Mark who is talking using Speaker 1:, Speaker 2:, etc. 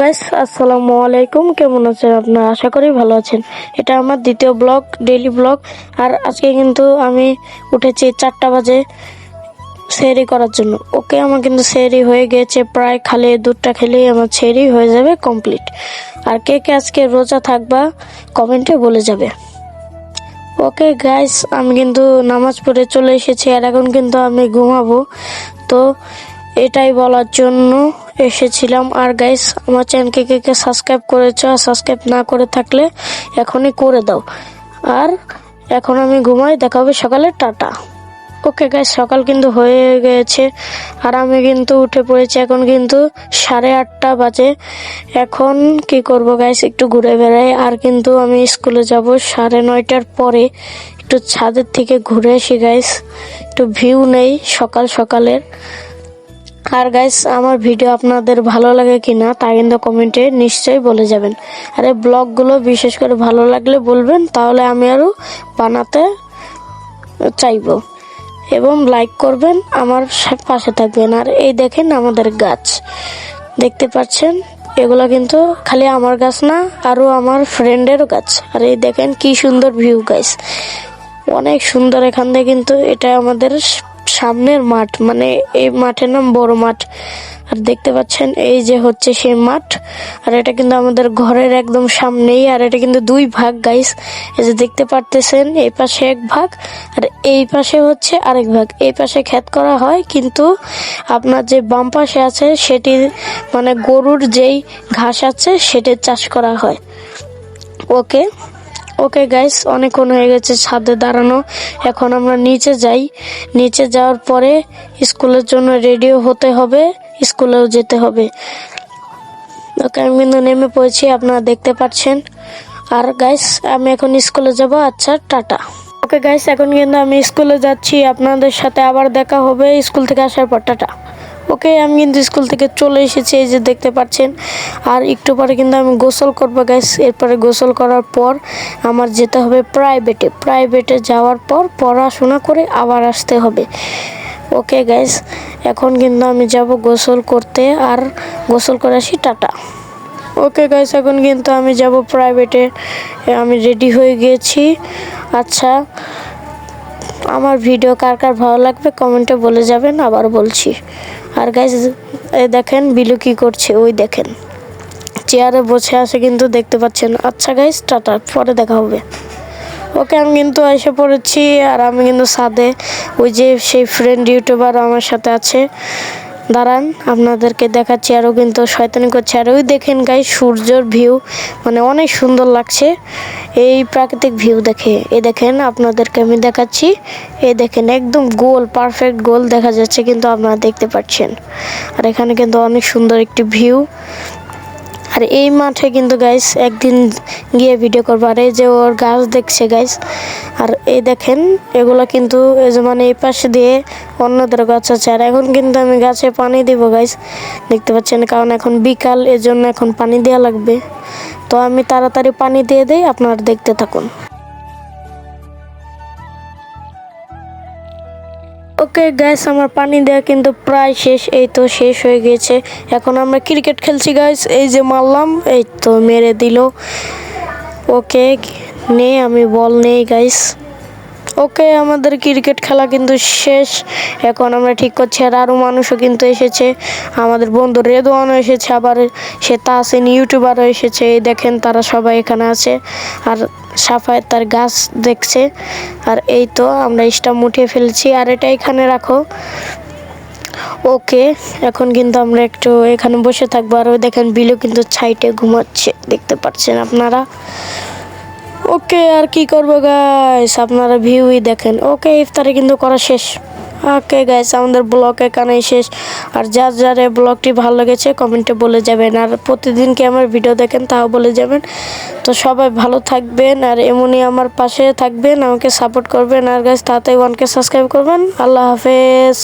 Speaker 1: Guys আসসালামু আলাইকুম, কেমন আছেন আপনারা? আশা করি ভালো আছেন। এটা আমার দ্বিতীয় ব্লগ, ডেইলি ব্লগ। আর আজকে কিন্তু আমি উঠেছি 4টা বাজে সেহরি করার জন্য। ওকে, আমার কিন্তু সেহরি হয়ে গেছে, প্রায় খালি দুধটা খেলেই আমার সেহরি হয়ে যাবে কমপ্লিট। আর কে কে আজকে রোজা থাকবা কমেন্টে বলে যাবে। ওকে গাইস, আমি কিন্তু নামাজ পড়ে চলে এসেছি আর এখন কিন্তু আমি ঘুমাবো। তো এটাই বলার জন্য এসেছিলাম। আর গাইস, আমার চ্যানেলকে কে সাবস্ক্রাইব করেছো আর সাবস্ক্রাইব না করে থাকলে এখনই করে দাও। আর এখন আমি ঘুমাই, দেখা হবে সকালে, টাটা। ওকে গাইস, সকাল কিন্তু হয়ে গেছে আর আমি কিন্তু উঠে পড়েছি। এখন কিন্তু 8:30 বাজে। এখন কি করব গাইস, একটু ঘুরে বেড়াই। আর কিন্তু আমি স্কুলে যাব 9:30টার পরে। একটু ছাদের থেকে ঘুরে আসি গাইস, একটু ভিউ নেই সকাল সকালের। আর গাইস, আমার ভিডিও আপনাদের ভালো লাগে কিনা তা কিন্তু কমেন্টে নিশ্চয়ই বলে যাবেন। আর এই ব্লগগুলো বিশেষ করে ভালো লাগলে বলবেন, তাহলে আমি আরো বানাতে চাইবো। এবং লাইক করবেন, আমার পাশে থাকবেন। আর এই দেখেন আমাদের গাছ, দেখতে পাচ্ছেন, এগুলো কিন্তু খালি আমার গাছ না, আরো আমার ফ্রেন্ডেরও গাছ। আর এই দেখেন কি সুন্দর ভিউ গাইস, অনেক সুন্দর। এখান থেকে কিন্তু এটা আমাদের সামনের মাঠ, মানে এই মাঠের নাম বড় মাঠ। আর দেখতে পাচ্ছেন এই যে হচ্ছে সেই মাঠ। আর এটা কিন্তু আমাদের ঘরের একদম সামনেই। আর এটা কিন্তু 2 ভাগ গাইস, এই যে দেখতে পারতেছেন, এই পাশে 1 ভাগ আর এই পাশে হচ্ছে আরেক ভাগ। এই পাশে ক্ষেত করা হয়, কিন্তু আপনার যে বাম পাশে আছে সেটি মানে গরুর যেই ঘাস আছে সেটি চাষ করা হয়। ওকে ওকে গাইস, অনেকক্ষণ হয়ে গেছে ছাদে দাঁড়ানো। এখন আমরা নিচে যাই। নিচে যাওয়ার পরে স্কুলের জন্য রেডিও হতে হবে, স্কুলেও যেতে হবে। ওকে, আমি কিন্তু নেমে পড়েছি, আপনারা দেখতে পাচ্ছেন। আর গাইস, আমি এখন স্কুলে যাব। আচ্ছা, টাটা। ওকে গাইস, এখন কিন্তু আমি স্কুলে যাচ্ছি, আপনাদের সাথে আবার দেখা হবে স্কুল থেকে আসার পর, টাটা। ওকে, আমি কিন্তু স্কুল থেকে চলে এসেছি, এই যে দেখতে পাচ্ছেন। আর একটু পরে কিন্তু আমি গোসল করবো গাইস। এরপরে গোসল করার পর আমার যেতে হবে প্রাইভেটে যাওয়ার পর পড়াশোনা করে আবার আসতে হবে। ওকে গাইস, এখন কিন্তু আমি যাব গোসল করতে, আর গোসল করে আসি, টাটা। ওকে গাইস, এখন কিন্তু আমি যাব প্রাইভেটে। আমি রেডি হয়ে গিয়েছি। আচ্ছা, আমার ভিডিও কার কার ভালো লাগবে কমেন্টে বলে যাবেন, আবার বলছি। আর গাইস, এই দেখেন বিলু কি করছে, ওই দেখেন চেয়ারে বসে আছে কিন্তু, দেখতে পাচ্ছেন। আচ্ছা গাইস, টাটা, পরে দেখা হবে। ওকে, আমি কিন্তু এসে পড়েছি আর আমি কিন্তু ছাদে, ওই যে সেই ফ্রেন্ড ইউটিউবার আমার সাথে আছে, দাঁড়ান আপনাদেরকে দেখাচ্ছি। আরও কিন্তু শয়তানি করছে। আর ওই দেখেন গাইস, সূর্যের ভিউ মানে অনেক সুন্দর লাগছে এই প্রাকৃতিক ভিউ দেখে। এই দেখেন, আপনাদেরকে আমি দেখাচ্ছি, এই দেখেন একদম গোল, পারফেক্ট গোল দেখা যাচ্ছে কিন্তু, আপনারা দেখতে পাচ্ছেন। আর এখানে কিন্তু অনেক সুন্দর একটি ভিউ। আর এই মাঠে কিন্তু গাইস একদিন গিয়ে ভিডিও করবো। আর এই যে ওর গাছ দেখছে গাইস, আর এই দেখেন এগুলো কিন্তু এই যে মানে এই পাশে দিয়ে অন্যদের গাছ আছে। আর এখন কিন্তু আমি গাছে পানি দিব গাইস, দেখতে পাচ্ছেন, কারণ এখন বিকাল, এজন্য এখন পানি দেওয়া লাগবে। তো আমি তাড়াতাড়ি পানি দিয়ে দেই, আপনারা দেখতে থাকুন। ওকে গাইস, আমার পানি দেওয়া কিন্তু প্রায় শেষ, এই তো শেষ হয়ে গেছে। এখন আমরা ক্রিকেট খেলছি গাইস, এই যে মারলাম, এই তো মেরে দিল। ওকে, আমি বল নেই গাইস। ওকে, আমাদের ক্রিকেট খেলা কিন্তু শেষ। এখন আমরা ঠিক করছি। আর আরও মানুষও কিন্তু এসেছে, আমাদের বন্ধু রেদওয়ানও এসেছে, আবার সে তাসিন ইউটিউবারও এসেছে। দেখেন তারা সবাই এখানে আছে। আর সাফায় তার গাছ দেখছে। আর এই তো আমরা স্টাম্প উঠিয়ে ফেলছি, আর এটা এখানে রাখো। ওকে, এখন কিন্তু আমরা একটু এখানে বসে থাকবো। আর ওই দেখেন বিলু কিন্তু ছাইটে ঘুমাচ্ছে, দেখতে পাচ্ছেন আপনারা। ওকে, আর কি করবো গাইস, আপনারা ভিউই দেখেন। ওকে, ইফতারি কিন্তু করা শেষ। ওকে গাইস, আমাদের ব্লগ এখানেই শেষ। আর যার এই ব্লগটি ভালো লেগেছে কমেন্টে বলে যাবেন। আর প্রতিদিন কি আমার ভিডিও দেখেন তাও বলে যাবেন। তো সবাই ভালো থাকবেন, আর এমনই আমার পাশে থাকবেন, আমাকে সাপোর্ট করবেন। আর গাইস, তাড়াতাড়ি 1K সাবস্ক্রাইব করবেন। আল্লাহ হাফেজ।